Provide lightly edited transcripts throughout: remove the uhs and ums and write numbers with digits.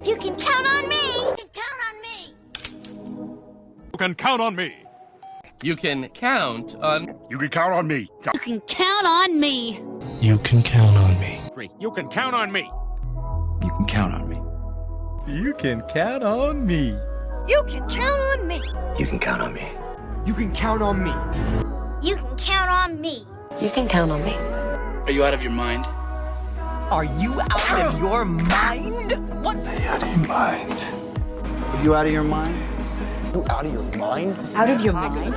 You can count on me. You can count on me. You can count on me. You can count on... You can count on me. You can count on me. You can count on me. You can count on me. You can count on me. You can count on me. You can count on me. You can count on me. You can count on me. You can count on me. You can count on me. Are you out of your mind? Are you out of your mind? What? Are you out of your mind? Are you out of your mind? You out of your mind? Out of your mind?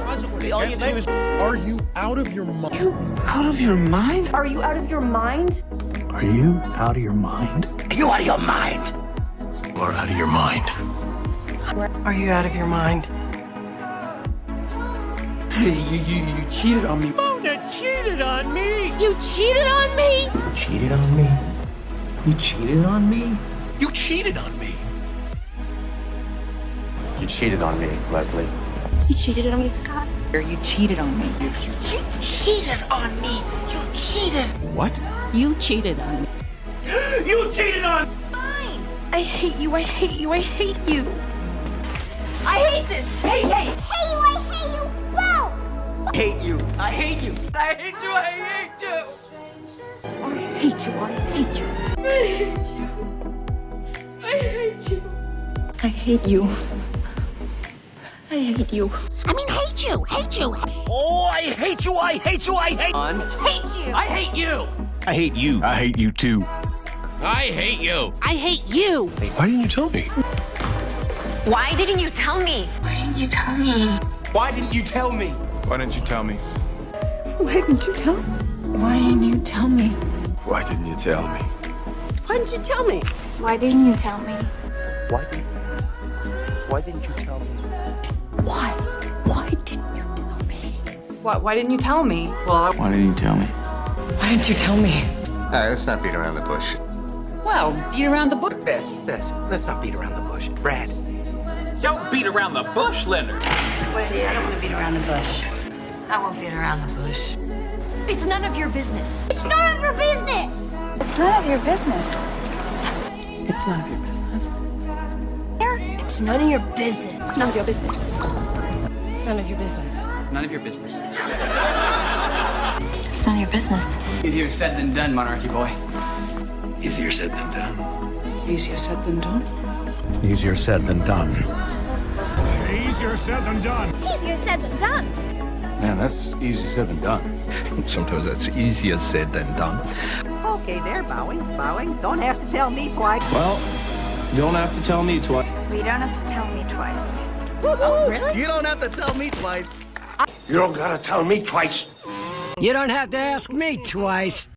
All you do is, are you out of your mind? You out of your mind? Are you out of your mind? Are you out of your mind? Are you out of your mind? You are out of your mind. Are you out of your mind? You cheated on me. Mona cheated on me. You cheated on me. You cheated on me. You cheated on me. You cheated on me. You cheated on me, Leslie. You cheated on me, Scott. Or you cheated on me. You cheated on me. You cheated. What? You cheated on me. You cheated on me. Fine. I hate you, I hate you, I hate you. I hate this. Hey, hey. Hey, you. I hate you both. Hate you. I hate you. I hate you, I hate you. I hate you. I hate you. I hate you. I hate you. I hate you. I mean, hate you. Hate you. Oh, I hate you. I hate you. I hate. Hate you. I hate you. I hate you. I hate you too. I hate you. I hate you. Why didn't you tell me? Why didn't you tell me? Why didn't you tell me? Why didn't you tell me? Why didn't you tell me? Why didn't you tell me? Why didn't you tell me? Why didn't you tell me? Why didn't you tell me? Why didn't you tell me? Why didn't you tell me? Why? Why didn't you tell me? Why didn't you tell me? Well, Why didn't you tell me? why didn't you tell me? All right, let's not beat around the bush. Well, beat around the bush. Let's not beat around the bush. Brad. Don't beat around the bush, Leonard. Wait, I don't want to beat around the bush. I won't beat around the bush. It's none of your business. It's none of your business. It's none of your business. It's none of your business. It's none of your business. It's none of your business. It's none of your business. None of your business. It's none of your business. Easier said than done, Monarchy boy. Easier said than done. Easier said than done. Easier said than done. Easier said than done. Easier said than done. Man, that's easy said than done. Sometimes that's easier said than done. Okay, there, bowing. Don't have to tell me twice. Well, you don't have to tell me twice. Well, you don't have to tell me twice. Oh, really? You don't have to tell me twice. You don't gotta tell me twice. You don't have to ask me twice.